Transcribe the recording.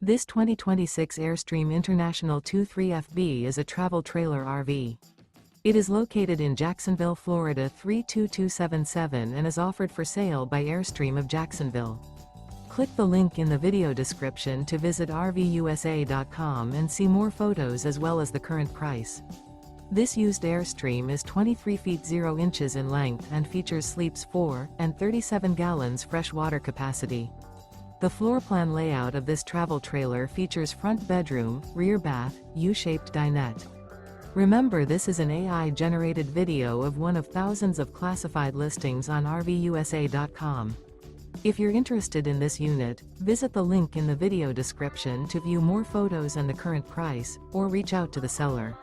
This 2026 Airstream International 23FB is a travel trailer RV. It is located in Jacksonville, Florida 32277 and is offered for sale by Airstream of Jacksonville. Click the link in the video description to visit RVUSA.com and see more photos as well as the current price. This used Airstream is 23 feet 0 inches in length and features sleeps 4 and 37 gallons fresh water capacity. The floor plan layout of this travel trailer features front bedroom, rear bath, U-shaped dinette. Remember, this is an AI-generated video of one of thousands of classified listings on RVUSA.com. If you're interested in this unit, visit the link in the video description to view more photos and the current price, or reach out to the seller.